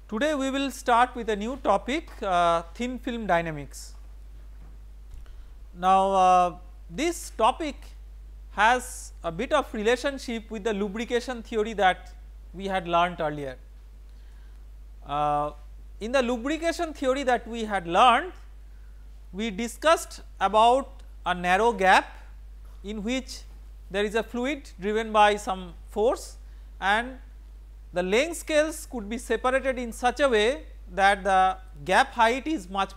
Today we will start with a new topic, thin film dynamics. Now this topic has a bit of relationship with the lubrication theory that we had learnt earlier. In the lubrication theory that we had learned, we discussed about a narrow gap in which there is a fluid driven by some force, and the length scales could be separated in such a way that the gap height is much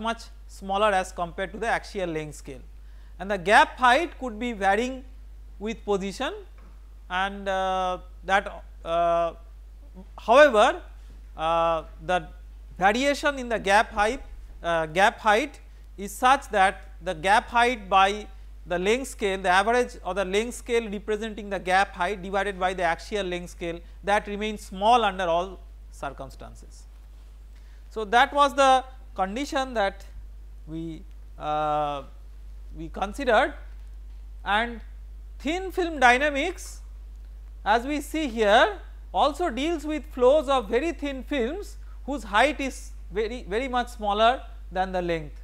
smaller as compared to the axial length scale, and the gap height could be varying with position, and however the variation in the gap height is such that the gap height by the length scale, the average or the length scale representing the gap height divided by the axial length scale, that remains small under all circumstances. So that was the condition that we considered, and thin film dynamics, as we see here, also deals with flows of very thin films whose height is very much smaller than the length.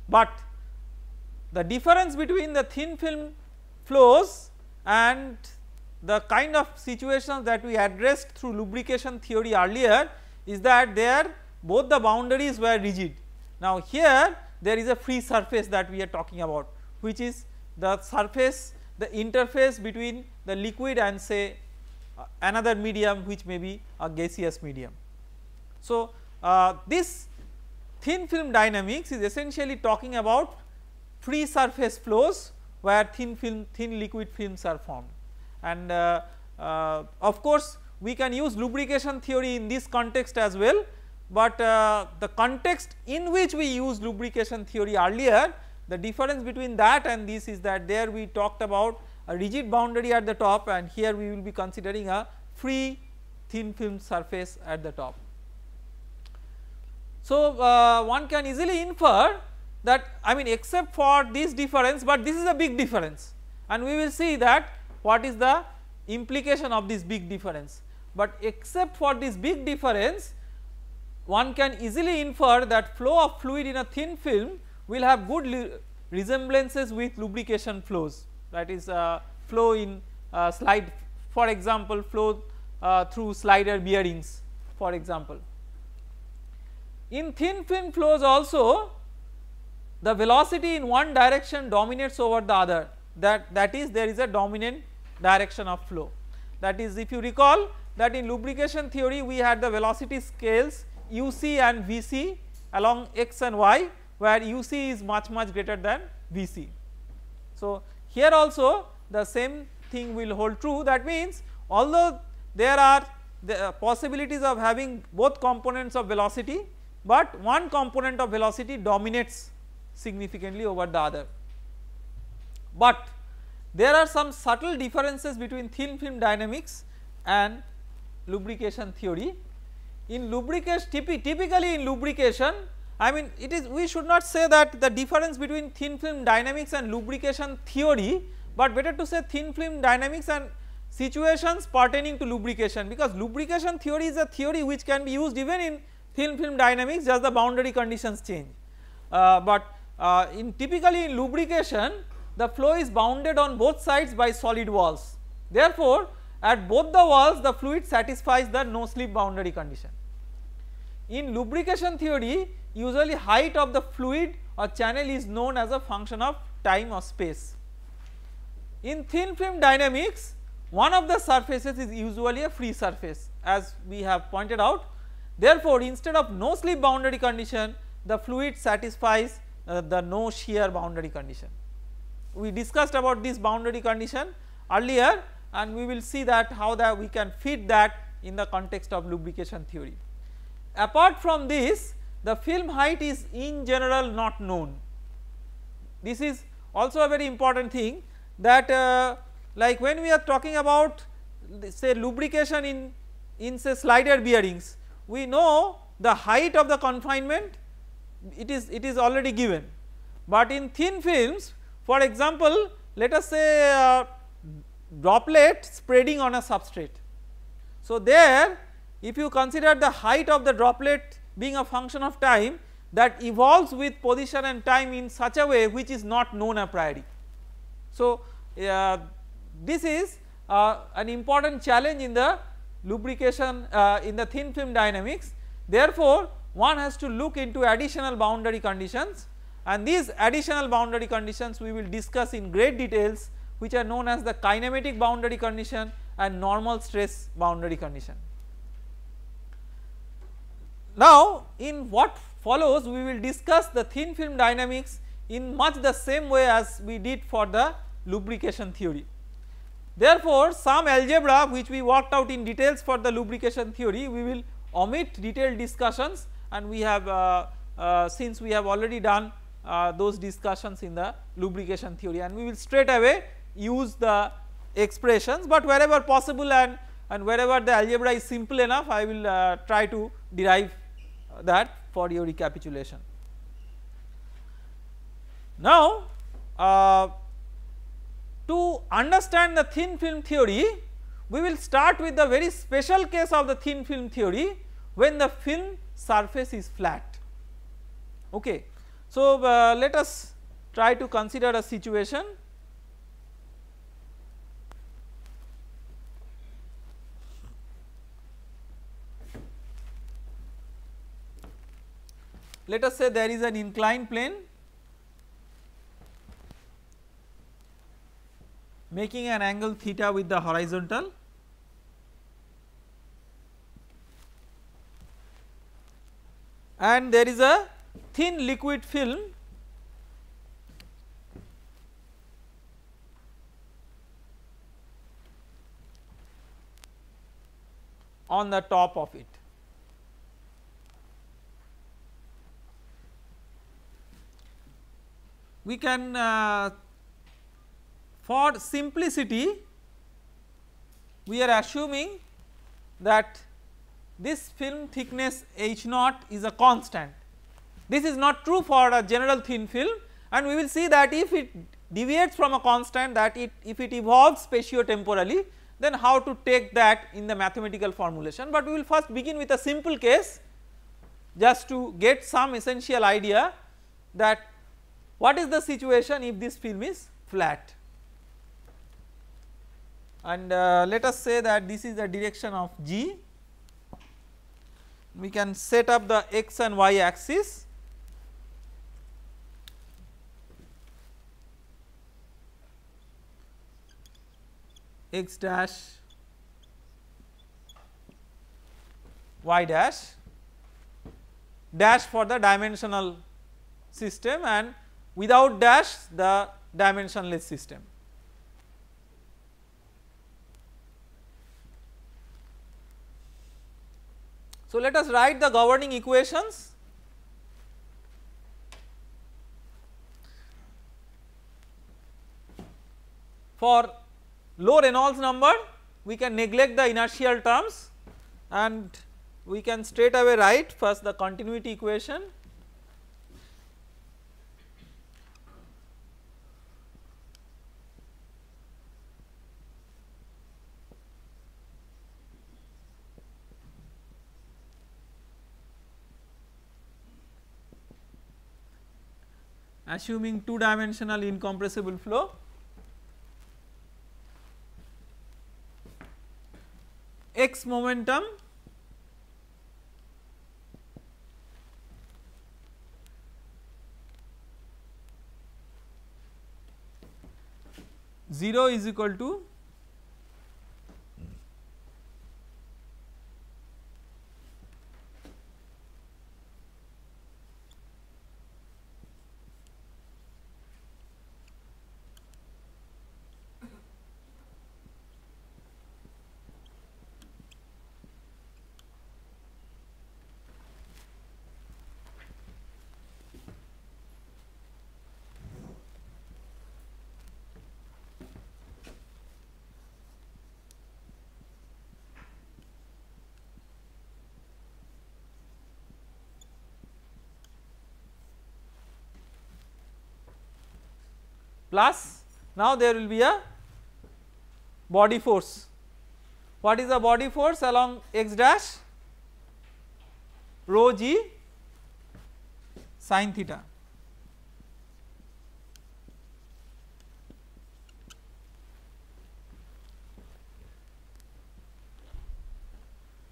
But the difference between the thin film flows and the kind of situations that we addressed through lubrication theory earlier is that there both the boundaries were rigid. Now here there is a free surface that we are talking about, which is the surface, the interface between the liquid and say another medium which may be a gaseous medium. So this thin film dynamics is essentially talking about free surface flows where thin liquid films are formed, and of course we can use lubrication theory in this context as well, but the context in which we used lubrication theory earlier, the difference between that and this is that there we talked about a rigid boundary at the top, and here we will be considering a free thin film surface at the top. So one can easily infer that, I mean, except for this difference, but this is a big difference, and we will see that what is the implication of this big difference. But except for this big difference, one can easily infer that flow of fluid in a thin film will have good resemblances with lubrication flows, that is flow in slide, for example flow through slider bearings for example. In thin film flows also, the velocity in one direction dominates over the other, that is there is a dominant direction of flow. That is, if you recall that in lubrication theory we had the velocity scales UC and VC along x and y, where UC is much greater than VC. So here also the same thing will hold true, that means although there are the possibilities of having both components of velocity, but one component of velocity dominates significantly over the other. But there are some subtle differences between thin film dynamics and lubrication theory. In lubrication, typically in lubrication, I mean it is, we should not say that the difference between thin film dynamics and lubrication theory, but better to say thin film dynamics and situations pertaining to lubrication, because lubrication theory is a theory which can be used even in thin film dynamics, just the boundary conditions change. Typically in lubrication the flow is bounded on both sides by solid walls, therefore at both the walls the fluid satisfies the no slip boundary condition. In lubrication theory, usually height of the fluid or channel is known as a function of time or space. In thin film dynamics, one of the surfaces is usually a free surface, as we have pointed out. Therefore instead of no slip boundary condition, the fluid satisfies the no shear boundary condition. We discussed about this boundary condition earlier, and we will see that how that we can fit that in the context of lubrication theory. Apart from this, the film height is in general not known. This is also a very important thing, that like when we are talking about say lubrication in say slider bearings, we know the height of the confinement, it is already given, but in thin films, for example let us say droplet spreading on a substrate. So there if you consider the height of the droplet being a function of time, that evolves with position and time in such a way which is not known a priori. So, this is an important challenge in the lubrication in the thin film dynamics. Therefore, one has to look into additional boundary conditions, and these additional boundary conditions we will discuss in great details, which are known as the kinematic boundary condition and normal stress boundary condition. Now, in what follows we will discuss the thin film dynamics in much the same way as we did for the lubrication theory. Therefore, some algebra which we worked out in details for the lubrication theory, we will omit detailed discussions, and we have since we have already done those discussions in the lubrication theory, and we will straight away use the expressions, but wherever possible and wherever the algebra is simple enough, I will try to derive that for your recapitulation. Now, to understand the thin film theory, we will start with the very special case of the thin film theory when the film surface is flat. Okay. So, let us try to consider a situation. Let us say there is an inclined plane making an angle theta with the horizontal, and there is a thin liquid film on the top of it. We can for simplicity we are assuming that this film thickness H naught is a constant. This is not true for a general thin film, and we will see that if it deviates from a constant, that if it evolves spatiotemporally, then how to take that in the mathematical formulation. But we will first begin with a simple case just to get some essential idea that what is the situation if this film is flat, and let us say that this is the direction of G. We can set up the x and y axis. X dash, y dash, dash for the dimensional system, and without dash the dimensionless system. So, let us write the governing equations. For low Reynolds number, we can neglect the inertial terms and we can straight away write first the continuity equation. Assuming two dimensional incompressible flow, x momentum zero is equal to plus, now there will be a body force. What is the body force along x dash? rho g sin theta.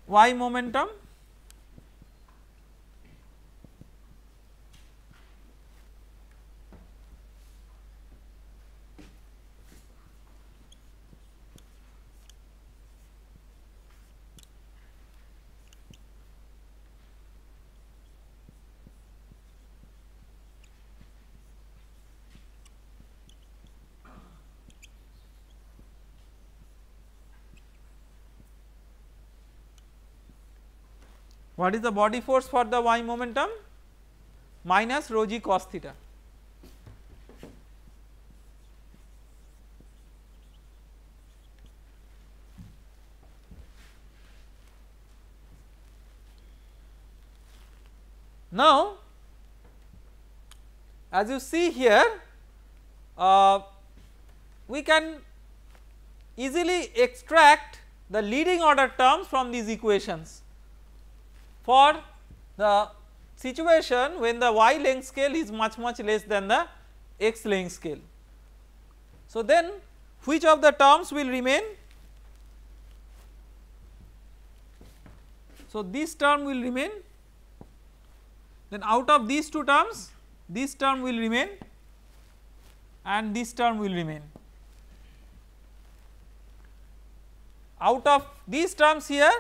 Y momentum what is the body force for the y momentum minus rho g cos theta. Now as you see here we can easily extract the leading order terms from these equations for the situation when the y length scale is much less than the x length scale. So then which of the terms will remain? So this term will remain, then out of these two terms this term will remain and this term will remain. Out of these terms here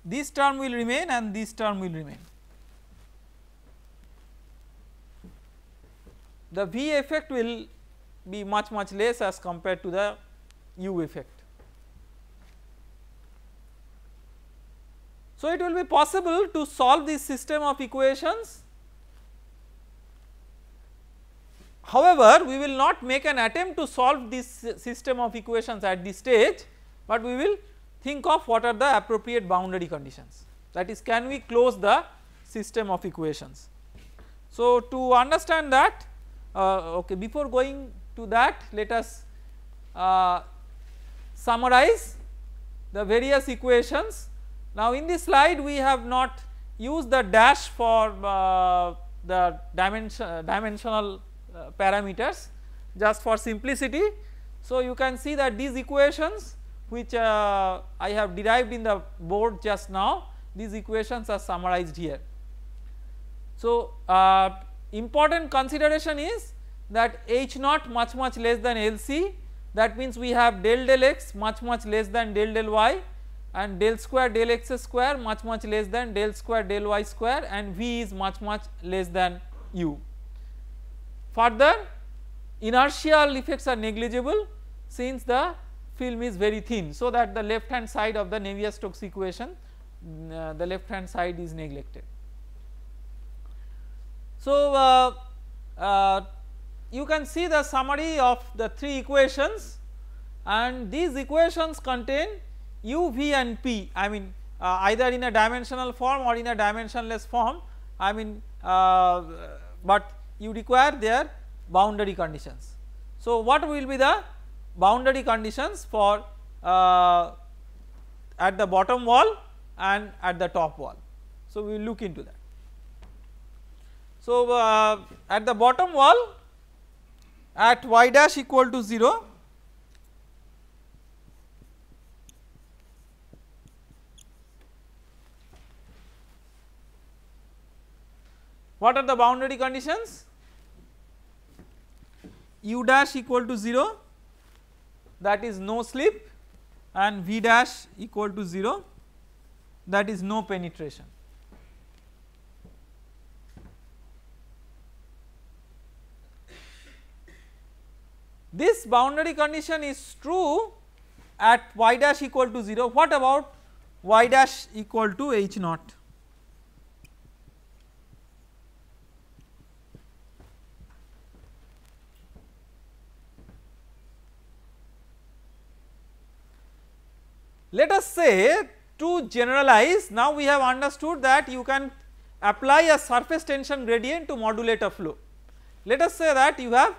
this term will remain and this term will remain. The V effect will be much less as compared to the U effect. So it will be possible to solve this system of equations. However, we will not make an attempt to solve this system of equations at this stage, but we will think of what are the appropriate boundary conditions, that is, can we close the system of equations. So to understand that, okay, before going to that let us summarize the various equations. Now in this slide we have not used the dash for the dimensional parameters, just for simplicity. So you can see that these equations which I have derived in the board just now, these equations are summarized here. So important consideration is that H naught much less than LC, that means we have del x much less than del y, and del square del x square much less than del square del y square, and V is much less than U. Further, inertial effects are negligible since the film is very thin, so that the left hand side of the Navier-Stokes equation, the left hand side is neglected. So you can see the summary of the three equations, and these equations contain U, V and P, I mean either in a dimensional form or in a dimensionless form, I mean but you require their boundary conditions. So what will be the boundary conditions for at the bottom wall and at the top wall? So we will look into that. So at the bottom wall at y dash equal to 0, what are the boundary conditions? U dash equal to 0, that is no slip, and V dash equal to 0, that is no penetration. This boundary condition is true at y dash equal to 0. What about y dash equal to H naught? Let us say, to generalize, now we have understood that you can apply a surface tension gradient to modulate a flow. Let us say that you have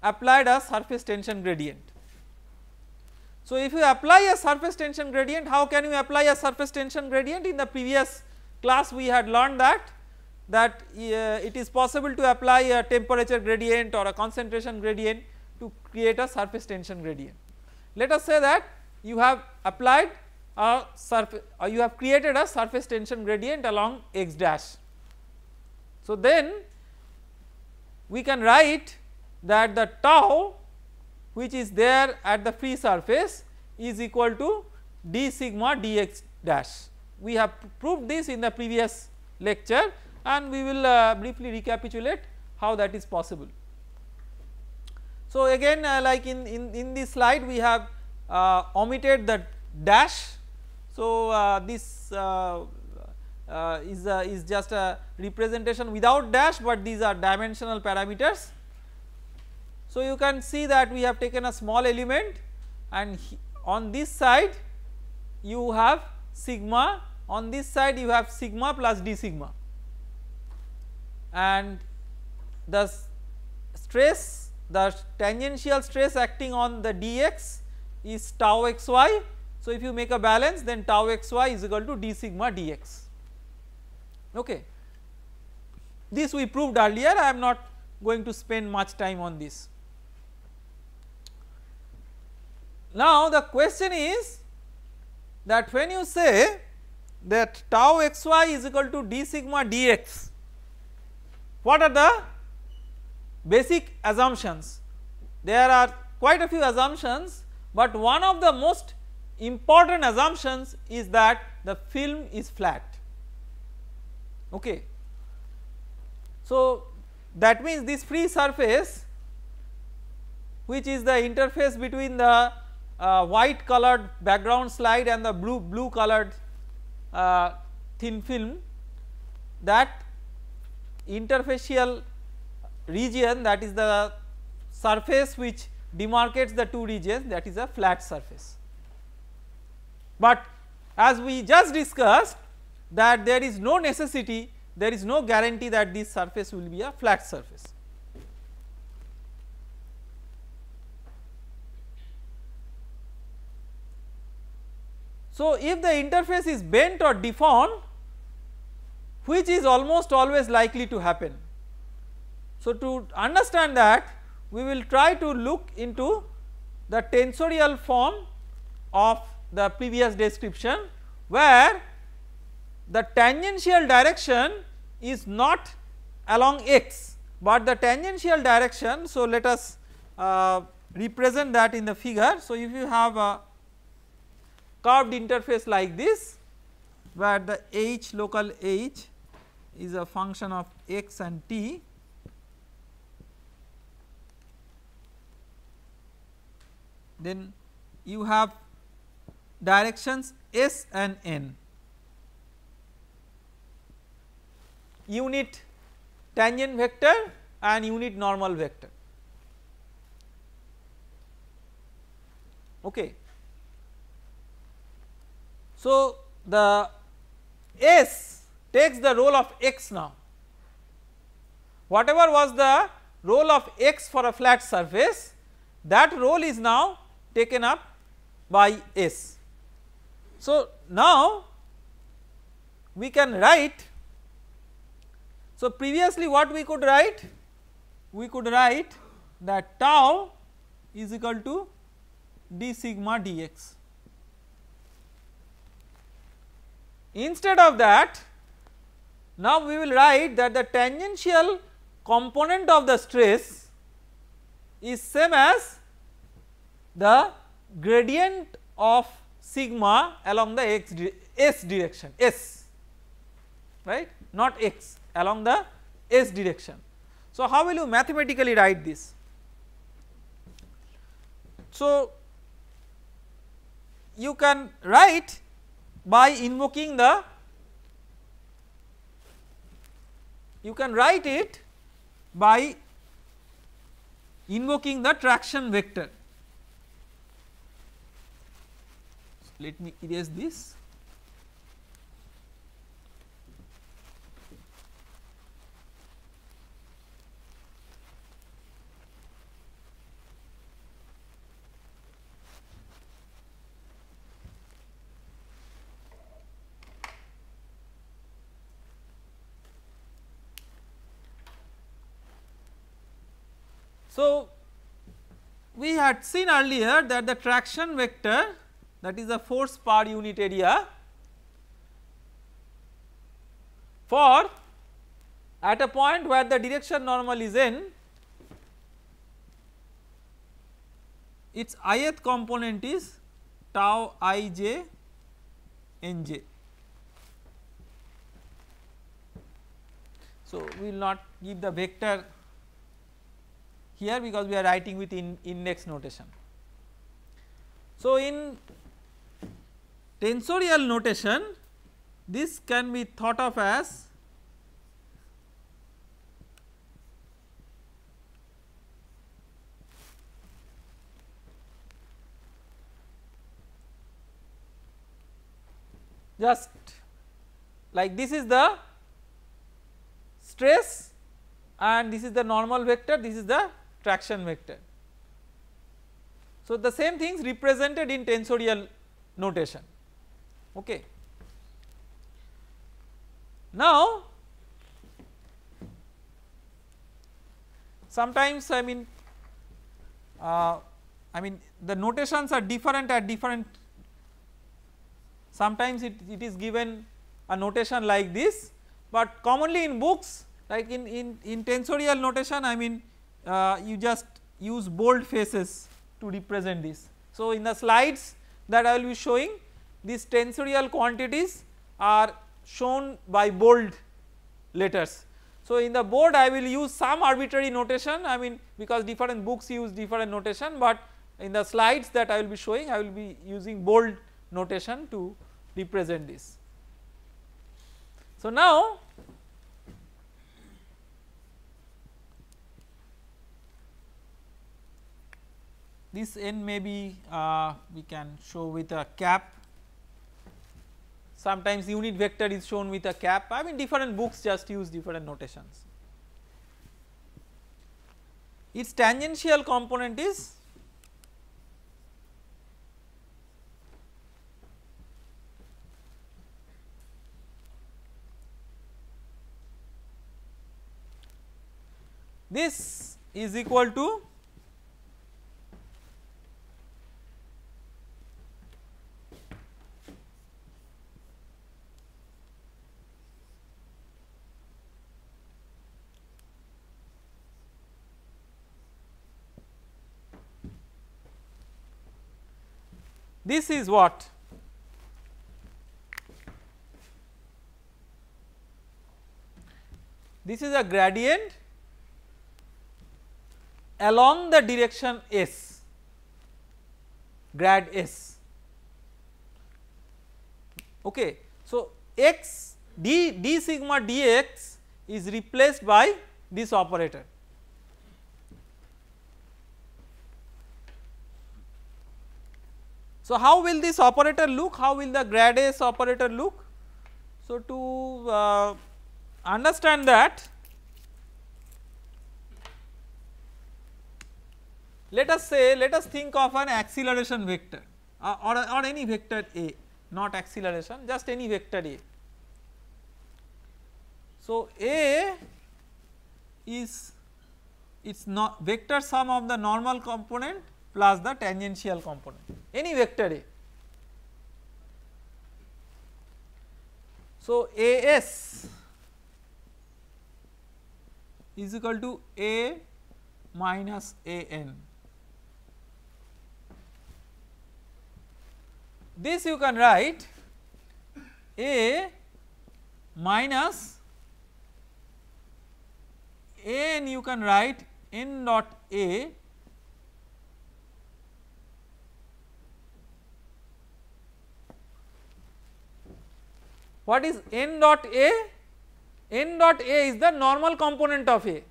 applied a surface tension gradient. So if you apply a surface tension gradient, how can you apply a surface tension gradient? In the previous class we had learned that it is possible to apply a temperature gradient or a concentration gradient to create a surface tension gradient. Let us say that you have applied a surface or you have created a surface tension gradient along x dash. So then we can write that the tau which is there at the free surface is equal to d sigma dx dash. We have proved this in the previous lecture and we will briefly recapitulate how that is possible. So again like in this slide we have omitted the dash. So this is just a representation without dash, but these are dimensional parameters. So you can see that we have taken a small element and on this side you have sigma, on this side you have sigma plus d sigma, and the stress, the tangential stress acting on the dx is tau xy. So if you make a balance, then tau xy is equal to d sigma dx. Okay. This we proved earlier, I am not going to spend much time on this. Now the question is that when you say that tau xy is equal to d sigma dx, what are the basic assumptions? There are quite a few assumptions, but one of the most important assumptions is that the film is flat. Okay. So that means this free surface, which is the interface between the white colored background slide and the blue colored thin film, that interfacial region, that is the surface which demarcates the two regions, that is a flat surface. But as we just discussed that there is no necessity, there is no guarantee that this surface will be a flat surface. So if the interface is bent or deformed, which is almost always likely to happen. So to understand that, we will try to look into the tensorial form of the previous description, where the tangential direction is not along x, but the tangential direction. So let us represent that in the figure. So if you have a curved interface like this, where the h, local h is a function of x and t, then you have directions s and n, unit tangent vector and unit normal vector. Okay. So the s takes the role of x now. Whatever was the role of x for a flat surface, that role is now taken up by s. So now we can write, so previously what we could write? We could write that tau is equal to d sigma dx. Instead of that, now we will write that the tangential component of the stress is same as the gradient of sigma along the s direction, s, right, not x, along the s direction. So how will you mathematically write this? So you can write by invoking the, you can write it by invoking the traction vector. Let me erase this. So, we had seen earlier that the traction vector, that is the force per unit area, for at a point where the direction normal is n, its ith component is tau ij nj. So, we will not give the vector here because we are writing with index notation. So, in tensorial notation this can be thought of as just like this is the stress and this is the normal vector, this is the traction vector. So, the same things represented in tensorial notation. Okay. Now, sometimes I mean the notations are different at different, sometimes it is given a notation like this, but commonly in books like in tensorial notation I mean you just use bold faces to represent this. So, in the slides that I will be showing, these tensorial quantities are shown by bold letters. So, in the board I will use some arbitrary notation, I mean because different books use different notation, but in the slides that I will be showing I will be using bold notation to represent this. So, now this n may be we can show with a cap, sometimes unit vector is shown with a cap, I mean different books just use different notations. Its tangential component is this is equal to this is what? This is a gradient along the direction S, grad S. Okay. So, x d sigma dx is replaced by this operator. So, how will this operator look? How will the grad S operator look? So, to understand that, let us think of an acceleration vector or any vector A, not acceleration, just any vector A. So, A is its vector sum of the normal component plus the tangential component, any vector A. So, AS is equal to A minus AN. This you can write A minus AN, you can write n dot A what is n dot A? N dot A is the normal component of A,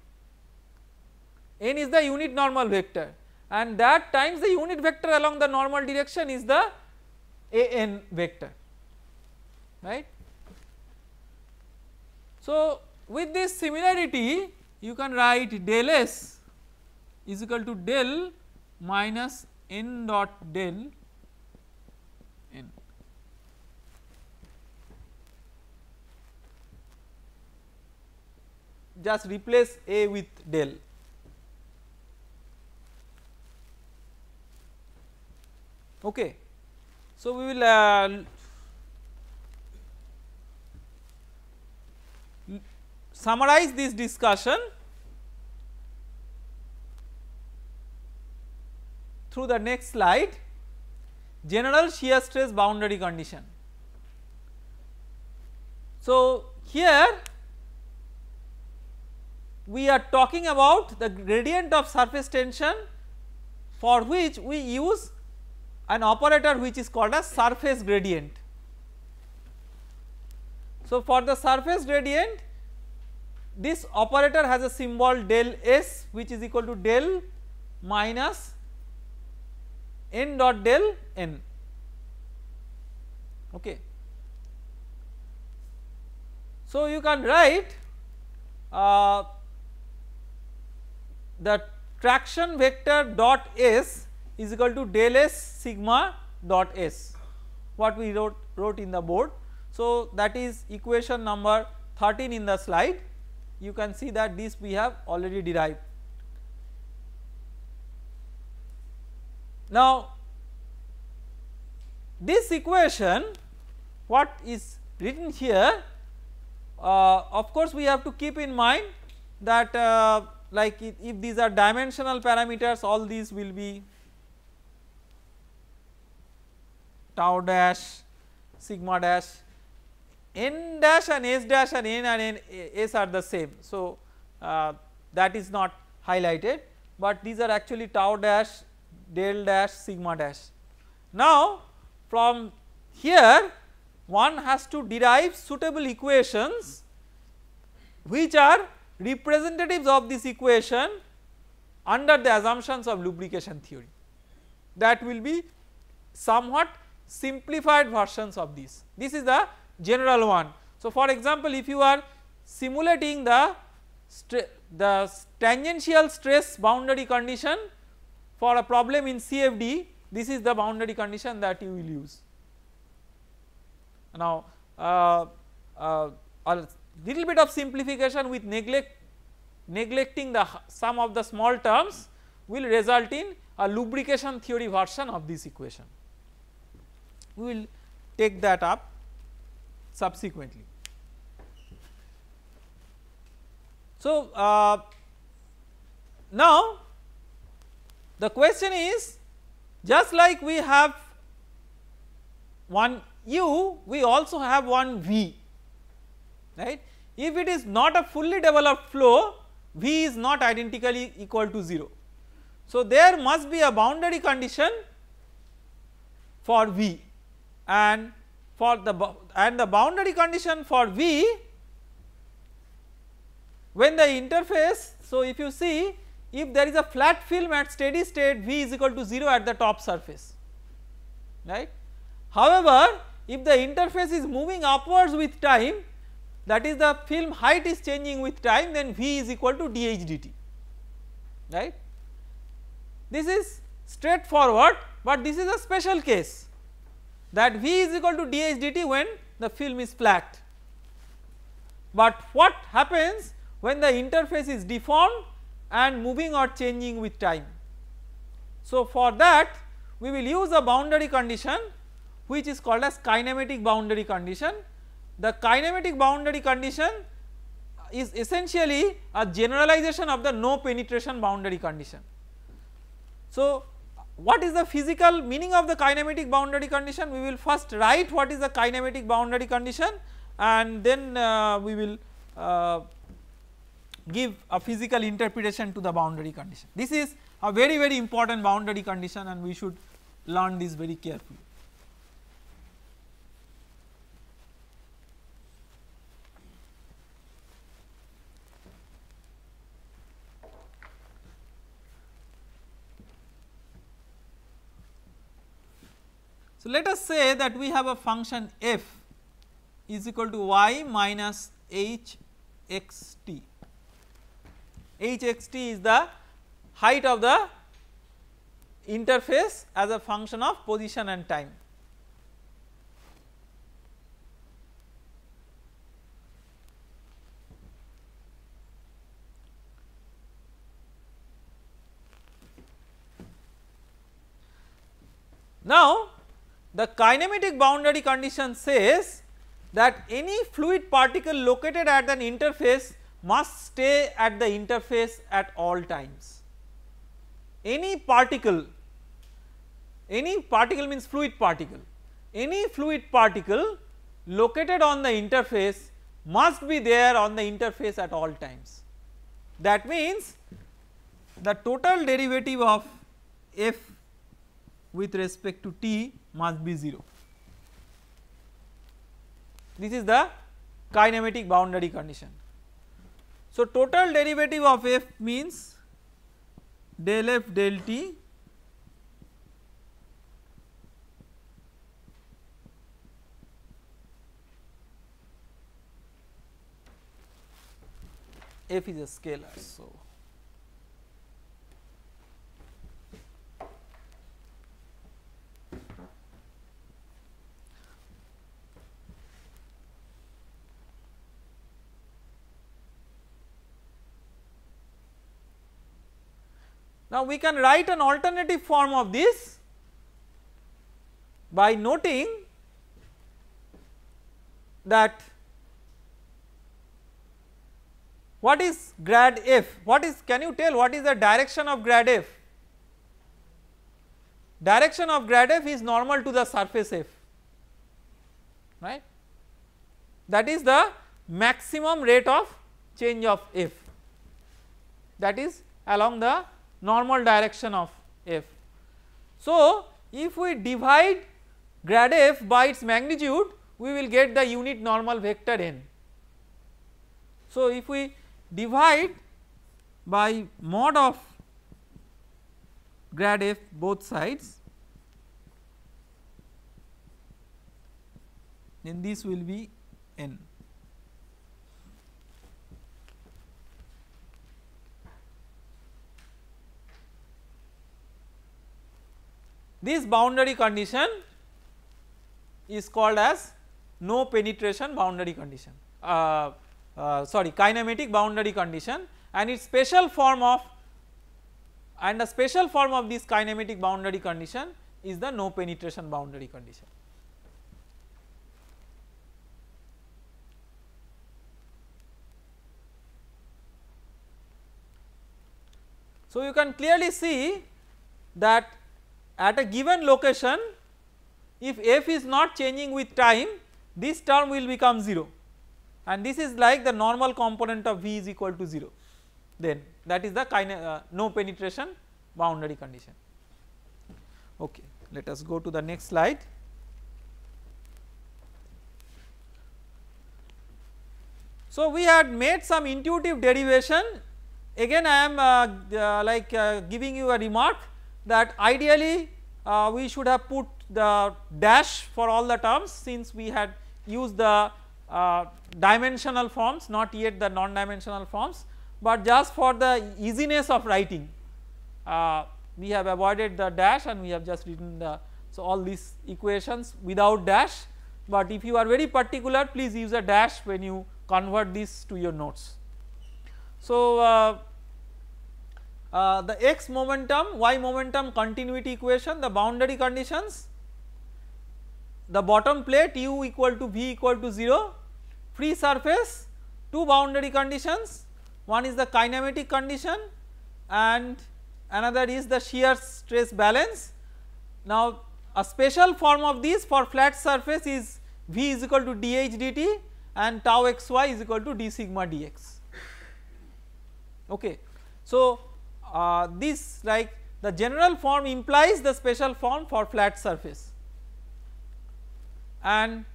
n is the unit normal vector and that times the unit vector along the normal direction is the AN vector, right. So, with this similarity you can write del S is equal to del minus n dot del n. Just replace A with del. Okay. So, we will summarize this discussion through the next slide, general shear stress boundary condition. So, here we are talking about the gradient of surface tension, for which we use an operator which is called as surface gradient. So, for the surface gradient, this operator has a symbol del S, which is equal to del minus n dot del n. Okay. So, you can write the traction vector dot S is equal to del S sigma dot S, what we wrote in the board. So, that is equation number 13 in the slide. You can see that this we have already derived. Now, this equation, what is written here, of course we have to keep in mind that like if these are dimensional parameters, all these will be tau dash, sigma dash, n dash and s dash and n and n s are the same. So, that is not highlighted, but these are actually tau dash, del dash, sigma dash. Now, from here one has to derive suitable equations which are representatives of this equation under the assumptions of lubrication theory. That will be somewhat simplified versions of this. This is the general one. So, for example, if you are simulating the tangential stress boundary condition for a problem in CFD, this is the boundary condition that you will use. Now, a little bit of simplification with neglecting the some of the small terms will result in a lubrication theory version of this equation. We will take that up subsequently. So, now the question is, just like we have one U, we also have one V, right. If it is not a fully developed flow, V is not identically equal to 0. So, there must be a boundary condition for V, and for the boundary condition for V, when the interface, so if you see, if there is a flat film at steady state, V is equal to 0 at the top surface, right. However, if the interface is moving upwards with time, that is the film height is changing with time, then V is equal to dH dt, right. This is straightforward, but this is a special case, that V is equal to dH dt when the film is flat. But what happens when the interface is deformed and moving or changing with time? So, for that we will use a boundary condition which is called as kinematic boundary condition. The kinematic boundary condition is essentially a generalization of the no penetration boundary condition. So, what is the physical meaning of the kinematic boundary condition? We will first write what is the kinematic boundary condition, and then we will give a physical interpretation to the boundary condition. This is a very, very important boundary condition, and we should learn this very carefully. So, let us say that we have a function f is equal to y minus h x t. H x t is the height of the interface as a function of position and time. Now the kinematic boundary condition says that any fluid particle located at an interface must stay at the interface at all times. Any particle means fluid particle, any fluid particle located on the interface must be there on the interface at all times. That means the total derivative of f with respect to t must be 0. This is the kinematic boundary condition. So total derivative of f means del f del t f is a scalar. So now we can write an alternative form of this by noting that what is grad f, what is, can you tell what is the direction of grad f? Direction of grad f is normal to the surface f, right, that is the maximum rate of change of f, that is along the normal direction of f. So if we divide grad f by its magnitude, we will get the unit normal vector n. So if we divide by mod of grad f both sides, then this will be n. This boundary condition is called as no penetration boundary condition, sorry, kinematic boundary condition, and its special form of, and the special form of this kinematic boundary condition is the no penetration boundary condition. So you can clearly see that at a given location, if f is not changing with time, this term will become 0, and this is like the normal component of V is equal to 0, then that is the no penetration boundary condition. Okay, let us go to the next slide. So we had made some intuitive derivation. Again I am giving you a remark that ideally we should have put the dash for all the terms, since we had used the dimensional forms, not yet the non-dimensional forms, but just for the easiness of writing we have avoided the dash and we have just written the, so all these equations without dash, but if you are very particular, please use a dash when you convert this to your notes. So the x momentum, y momentum continuity equation, the boundary conditions, the bottom plate u equal to v equal to 0, free surface, two boundary conditions, one is the kinematic condition and another is the shear stress balance. Now a special form of this for flat surface is v is equal to dh dt and tau xy is equal to d sigma dx. Okay. So this, like, the general form implies the special form for flat surface, and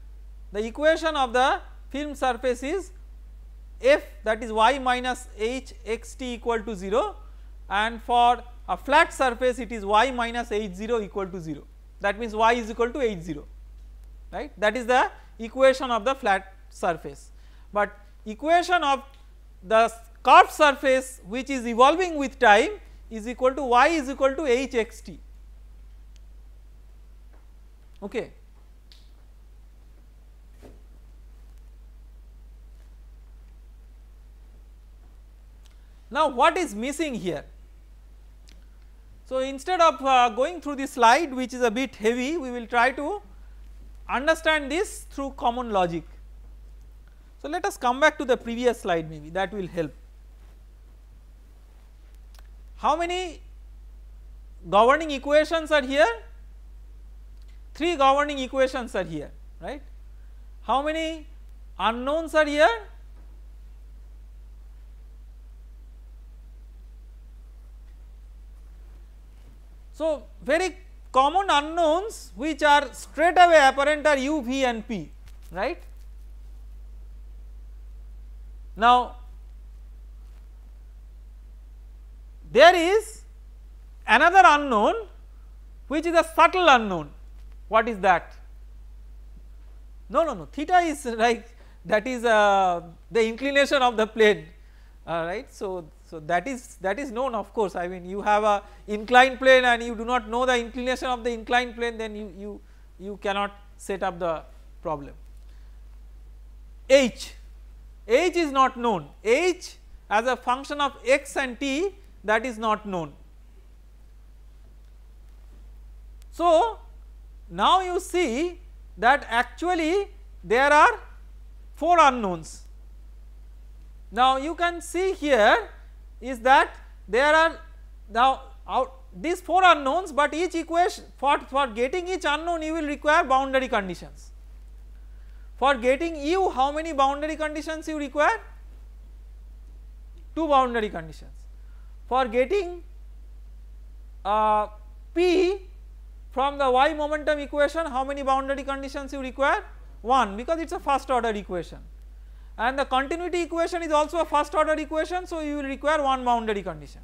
the equation of the film surface is f, that is y minus h x t equal to 0, and for a flat surface it is y minus h 0 equal to 0, that means y is equal to h 0, right, that is the equation of the flat surface. But equation of the curved surface which is evolving with time is equal to y is equal to h x t. Okay. Now what is missing here? So, instead of going through the slide which is a bit heavy, we will try to understand this through common logic. So, let us come back to the previous slide, maybe that will help. How many governing equations are here? 3 governing equations are here, right. How many unknowns are here? So, very common unknowns which are straight away apparent are u, v and p, right. Now, there is another unknown which is a subtle unknown. What is that? No, theta is like that is the inclination of the plane, right. So that is known, of course. I mean, you have a inclined plane and you do not know the inclination of the inclined plane, then you cannot set up the problem. H is not known. H as a function of x and t, that is not known. So now you see that actually there are 4 unknowns. Now you can see here is that there are now these 4 unknowns, but each equation for getting each unknown you will require boundary conditions. For getting u, how many boundary conditions you require? 2 boundary conditions. For getting p from the y momentum equation, how many boundary conditions you require? 1, because it is a first order equation, and the continuity equation is also a first order equation. So you will require 1 boundary condition.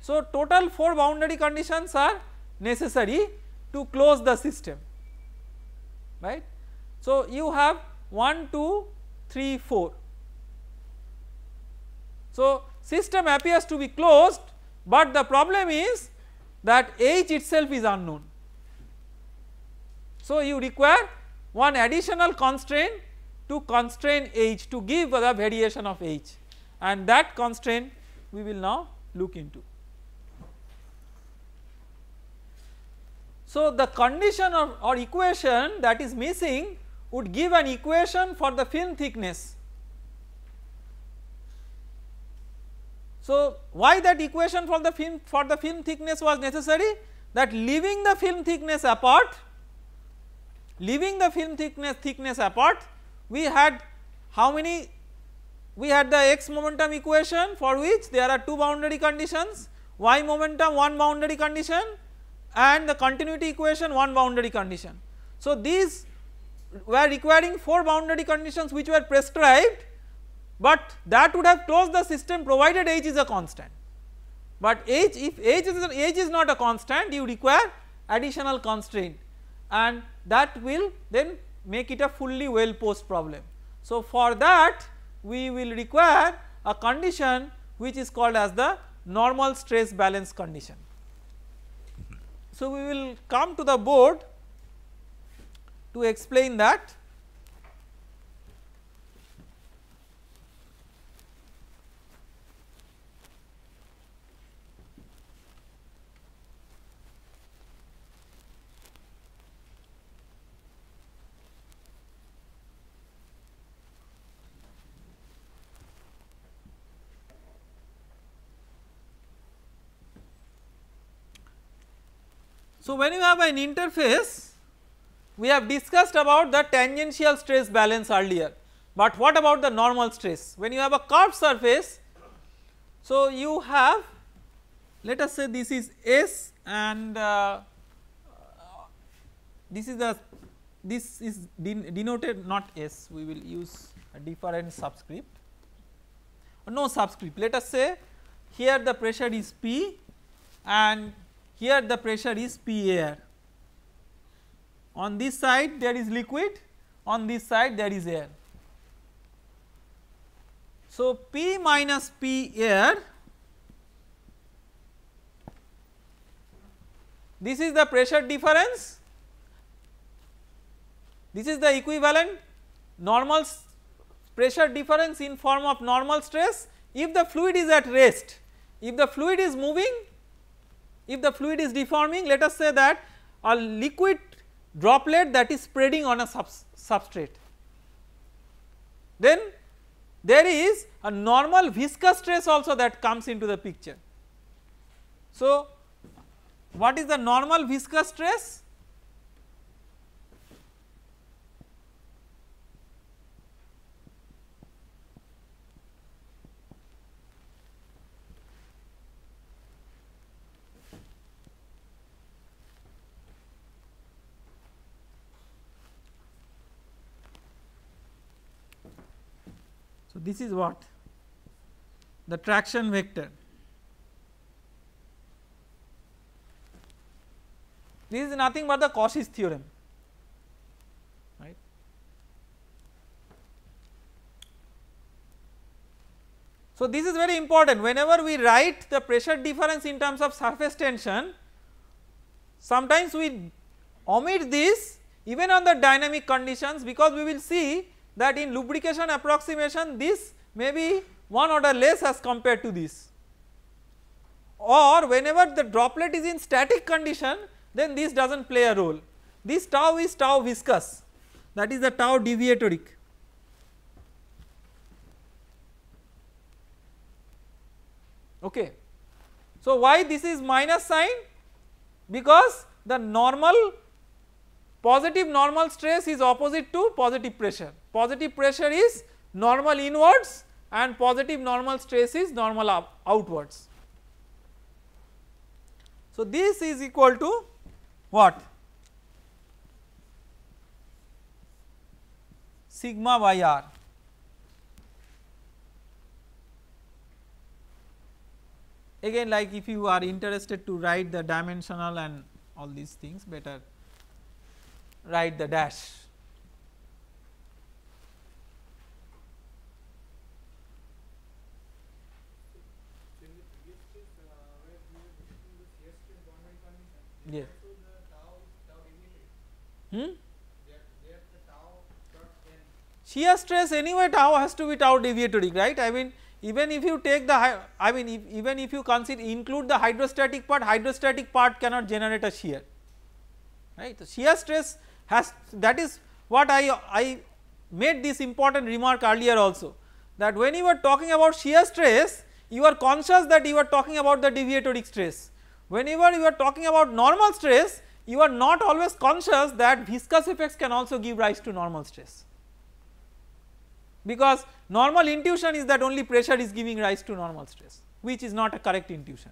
So total 4 boundary conditions are necessary to close the system, right. So you have 1, 2, 3, 4. So system appears to be closed, but the problem is that H itself is unknown. So you require one additional constraint to constrain H, to give the variation of H, and that constraint we will now look into. So the condition or equation that is missing would give an equation for the film thickness. So why that equation for the film thickness was necessary? That leaving the film thickness apart, we had how many? We had the x momentum equation for which there are 2 boundary conditions, y momentum 1 boundary condition, and the continuity equation 1 boundary condition. So these were requiring 4 boundary conditions which were prescribed, but that would have closed the system provided H is a constant. But if H is not a constant, you require additional constraint, and that will then make it a fully well posed problem. So for that we will require a condition which is called as the normal stress balance condition. So we will come to the board to explain that. So when you have an interface, we have discussed about the tangential stress balance earlier, but what about the normal stress? When you have a curved surface, so you have, let us say this is S and this is denoted not S, we will use a different subscript, no subscript. Let us say here the pressure is P and here the pressure is P air. On this side there is liquid, on this side there is air. So P minus P air, this is the pressure difference, this is the equivalent normal pressure difference in form of normal stress if the fluid is at rest. If the fluid is moving, if the fluid is deforming, let us say that a liquid droplet that is spreading on a substrate, then there is a normal viscous stress also that comes into the picture. So, what is the normal viscous stress? So, this is what the traction vector. This is nothing but the Cauchy's theorem, right. So, this is very important. Whenever we write the pressure difference in terms of surface tension, sometimes we omit this even on the dynamic conditions, because we will see that in lubrication approximation this may be one order less as compared to this, or whenever the droplet is in static condition, then this does not play a role. This tau is tau viscous, that is the tau deviatoric. Okay. So, why this is minus sign? Because the normal positive normal stress is opposite to positive pressure. Positive pressure is normal inwards and positive normal stress is normal outwards. So, this is equal to what? Sigma by r. Again, like if you are interested to write the dimensional and all these things, better write the dash. Yes. Shear stress anyway tau has to be tau deviatoric, right. I mean, even if you take the even if you consider include the hydrostatic part cannot generate a shear, right. So, shear stress has, that is what I made this important remark earlier also, that when you are talking about shear stress you are conscious that you are talking about the deviatoric stress. Whenever you are talking about normal stress you are not always conscious that viscous effects can also give rise to normal stress, because normal intuition is that only pressure is giving rise to normal stress, which is not a correct intuition.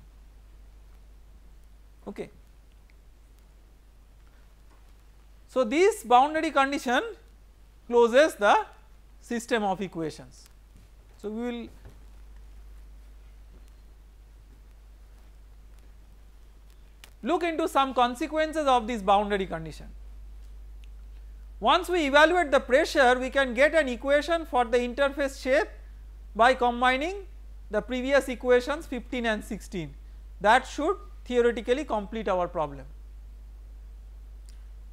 Okay. So, this boundary condition closes the system of equations. So, we will look into some consequences of this boundary condition. Once we evaluate the pressure, we can get an equation for the interface shape by combining the previous equations 15 and 16. That should theoretically complete our problem.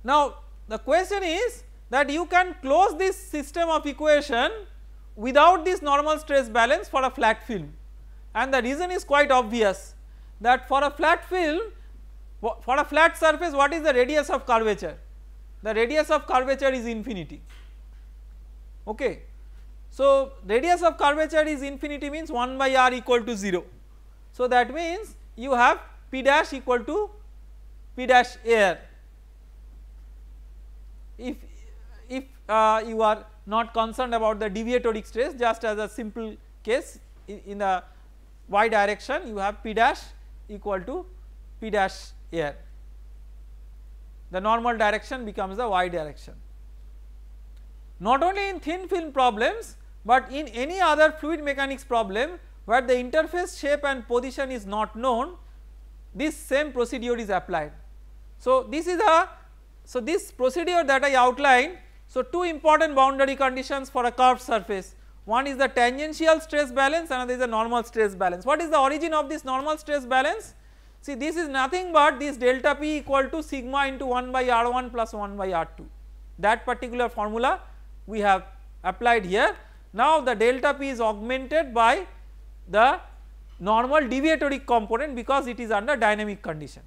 Now, the question is that you can close this system of equation without this normal stress balance for a flat film, and the reason is quite obvious, that for a flat film, for a flat surface, what is the radius of curvature? The radius of curvature is infinity. Okay. So, radius of curvature is infinity means 1 by r equal to 0. So, that means you have P dash equal to P dash air. If you are not concerned about the deviatoric stress, just as a simple case, in the y direction you have P dash equal to P dash air. The normal direction becomes the y direction. Not only in thin film problems, but in any other fluid mechanics problem where the interface shape and position is not known, this same procedure is applied. So, this is this procedure that I outlined. So, two important boundary conditions for a curved surface, one is the tangential stress balance, another is the normal stress balance. What is the origin of this normal stress balance? See, this is nothing but this delta P equal to sigma into 1 by R1 plus 1 by R2, that particular formula we have applied here. Now, the delta P is augmented by the normal deviatoric component because it is under dynamic condition.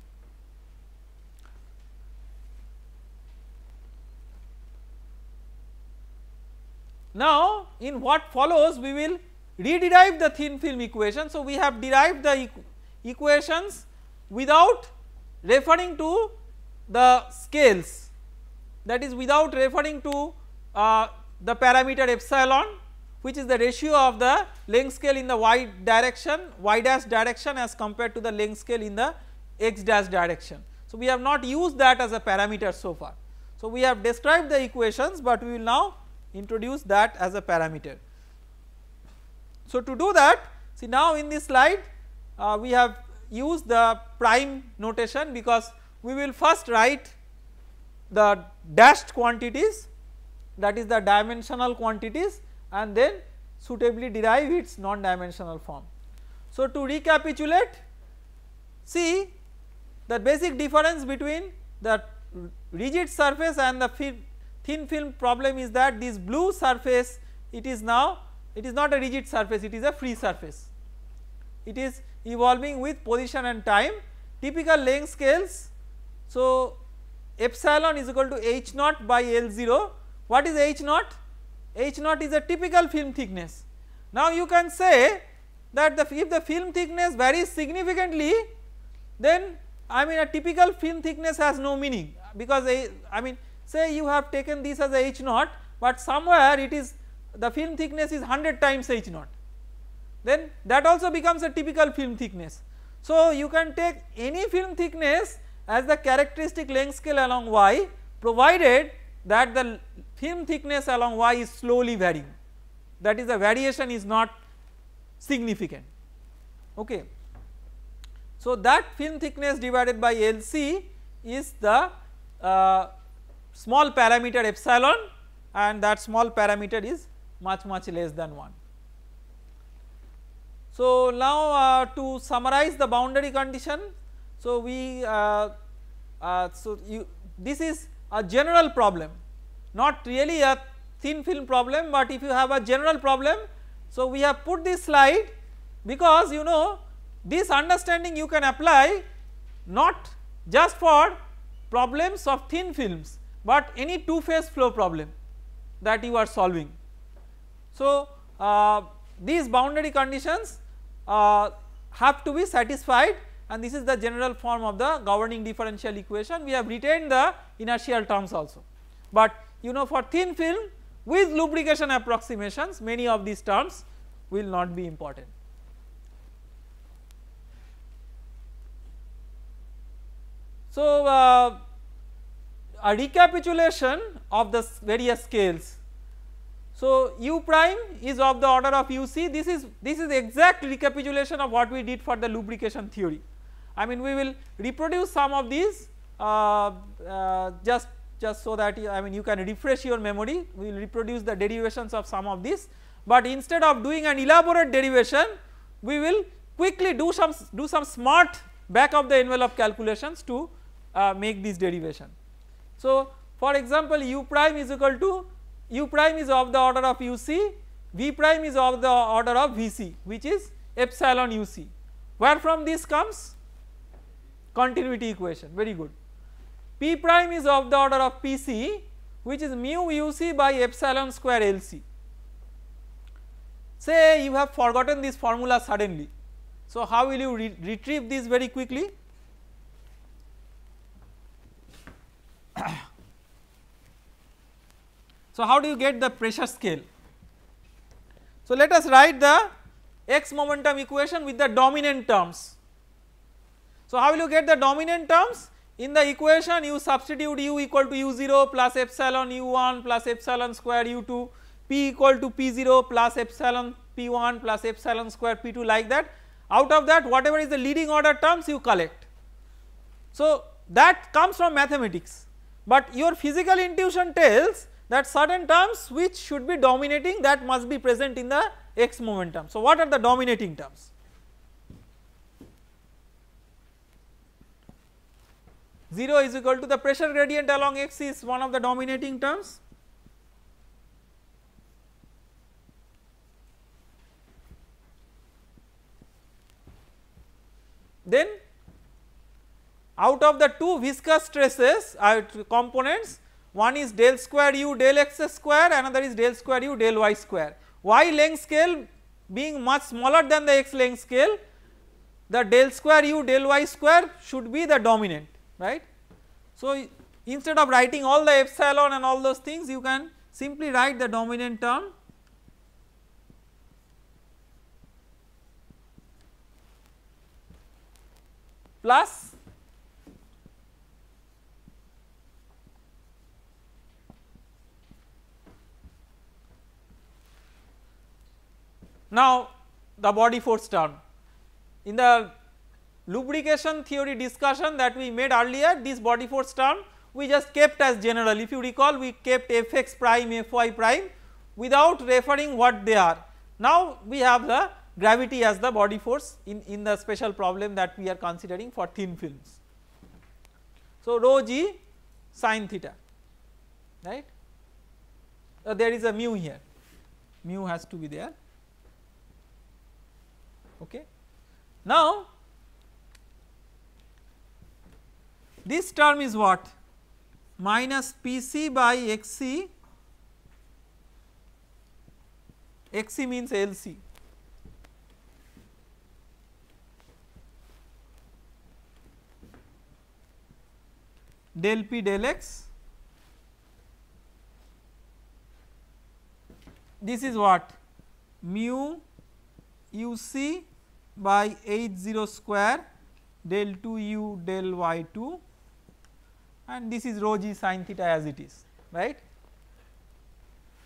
Now in what follows we will rederive the thin film equation. So we have derived the equations without referring to the scales, that is without referring to the parameter epsilon, which is the ratio of the length scale in the y direction, y dash direction as compared to the length scale in the x dash direction. So we have not used that as a parameter so far. So we have described the equations, but we will now introduce that as a parameter. So to do that, see now in this slide we have used the prime notation because we will first write the dashed quantities, that is the dimensional quantities, and then suitably derive its non-dimensional form. So to recapitulate, see the basic difference between the rigid surface and the thin film problem is that this blue surface, it is not a rigid surface, it is a free surface, it is evolving with position and time. Typical length scales, so epsilon is equal to h naught by L0. What is h naught? H naught is a typical film thickness. Now you can say that if the film thickness varies significantly, then a typical film thickness has no meaning, because say you have taken this as a h naught, but somewhere it is the film thickness is 100 times h naught, then that also becomes a typical film thickness. So you can take any film thickness as the characteristic length scale along y, provided that the film thickness along y is slowly varying, that is the variation is not significant. Okay. So that film thickness divided by LC is the small parameter epsilon, and that small parameter is much less than 1. So now to summarize the boundary condition, so we this is a general problem, not really a thin film problem, but if you have a general problem, so we have put this slide because you know this understanding you can apply not just for problems of thin films, but any two phase flow problem that you are solving. So these boundary conditions have to be satisfied, and this is the general form of the governing differential equation. We have retained the inertial terms also, but you know for thin film with lubrication approximations many of these terms will not be important. So a recapitulation of the various scales. So u prime is of the order of uc. This is exact recapitulation of what we did for the lubrication theory. We will reproduce some of these just so that you can refresh your memory. We will reproduce the derivations of some of these, but instead of doing an elaborate derivation, we will quickly do some smart back of the envelope calculations to make this derivation. So for example, u prime is equal to, u prime is of the order of uc, v prime is of the order of vc, which is epsilon uc. Where from this comes? Continuity equation, very good. P prime is of the order of pc, which is mu uc by epsilon square lc. Say you have forgotten this formula suddenly, so how will you retrieve this very quickly? So how do you get the pressure scale? So let us write the x momentum equation with the dominant terms. So how will you get the dominant terms? In the equation you substitute u equal to u0 plus epsilon u1 plus epsilon square u2, p equal to p0 plus epsilon p1 plus epsilon square p2, like that. Out of that whatever is the leading order terms you collect. So that comes from mathematics, but your physical intuition tells that certain terms which should be dominating, that must be present in the x momentum. So what are the dominating terms? 0 is equal to the pressure gradient along x is one of the dominating terms. then out of the two viscous stresses components, one is del square u del x square, another is del square u del y square. Y length scale being much smaller than the x length scale, the del square u del y square should be the dominant, right. So, instead of writing all the epsilon and all those things, you can simply write the dominant term plus now the body force term. In the lubrication theory discussion that we made earlier, this body force term we just kept as general. If you recall, we kept Fx prime, Fy prime without referring what they are. Now we have the gravity as the body force in the special problem that we are considering for thin films. So rho g sin theta, right. There is a mu here, mu has to be there, okay. Now this term is what? Minus Pc by Xc, Xc means Lc, del P del X, this is what? Mu Uc by H0 square del 2u del y2, and this is rho g sin theta as it is, right.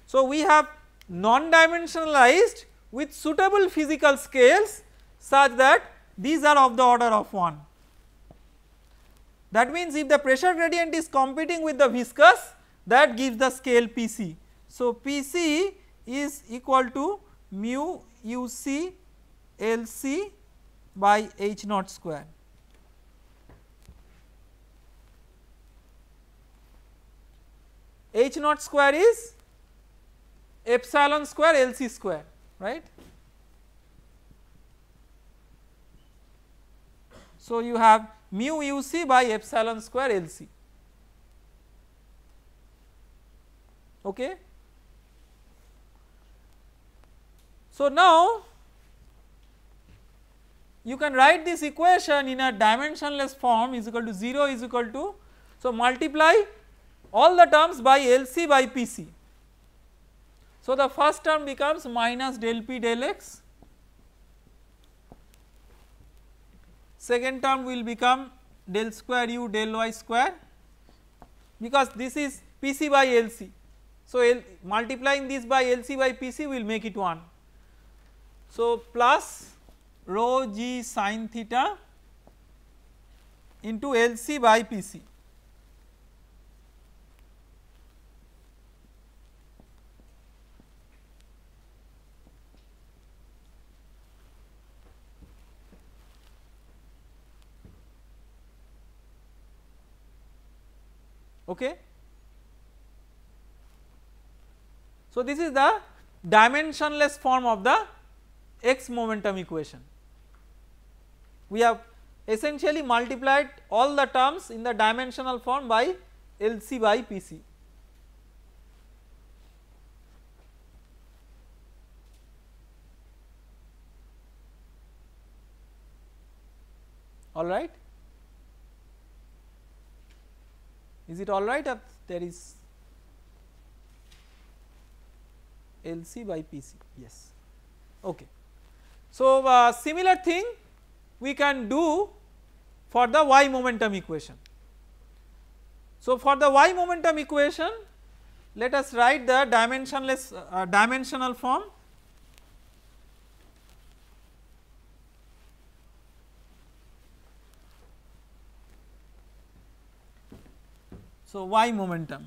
So we have non-dimensionalized with suitable physical scales such that these are of the order of 1. That means if the pressure gradient is competing with the viscous, that gives the scale Pc. So Pc is equal to mu Uc Lc by H naught square. H naught square is epsilon square Lc square, right. So you have mu Uc by epsilon square Lc, okay. So now you can write this equation in a dimensionless form is equal to 0 is equal to, so multiply all the terms by Lc by Pc. So the first term becomes minus del P del X, second term will become del square u del y square, because this is Pc by Lc. So multiplying this by Lc by Pc will make it 1. So plus rho g sin theta into Lc by Pc. Okay. So this is the dimensionless form of the x momentum equation. We have essentially multiplied all the terms in the dimensional form by Lc by Pc. All right. Is it all right, or there is Lc by Pc? Yes, okay. So similar thing we can do for the y momentum equation. So for the y momentum equation, let us write the dimensionless dimensional form. So y momentum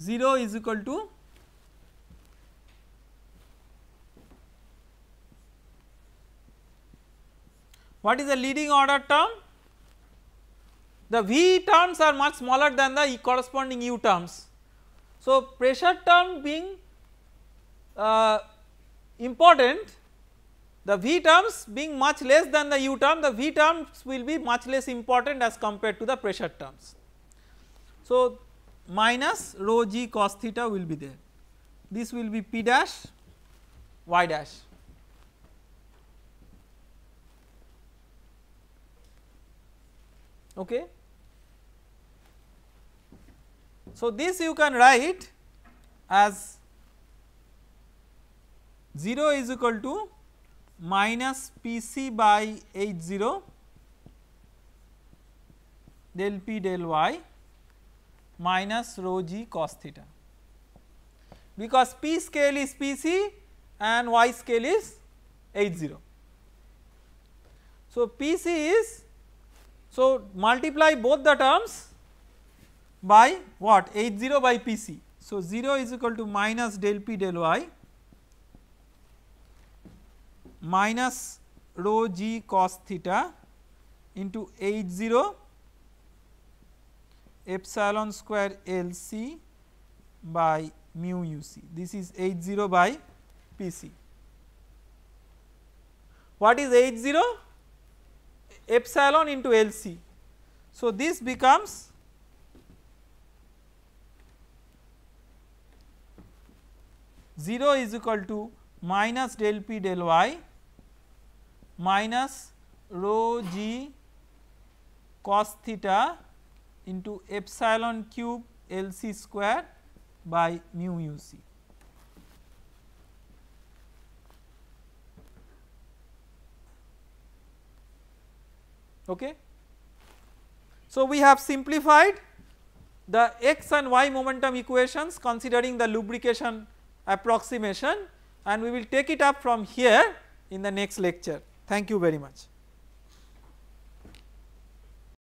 0 is equal to what is the leading order term? The V terms are much smaller than the corresponding U terms. So pressure term being important, the V terms being much less than the U term, the V terms will be much less important as compared to the pressure terms. So, minus rho g cos theta will be there, this will be P dash y dash. Okay. So, this you can write as 0 is equal to minus Pc by H0 del P del y minus rho g cos theta, because P scale is Pc and y scale is H0. So, Pc is, so multiply both the terms by what, H0 by Pc. So, 0 is equal to minus del P del y minus rho g cos theta into H0 epsilon square L C by mu u c, this is H0 by Pc. What is H0? Epsilon into L C. So, this becomes zero is equal to minus del P del y minus rho g cos theta into epsilon cube L C square by mu u c. Okay. So, we have simplified the x and y momentum equations considering the lubrication approximation, and we will take it up from here in the next lecture. Thank you very much.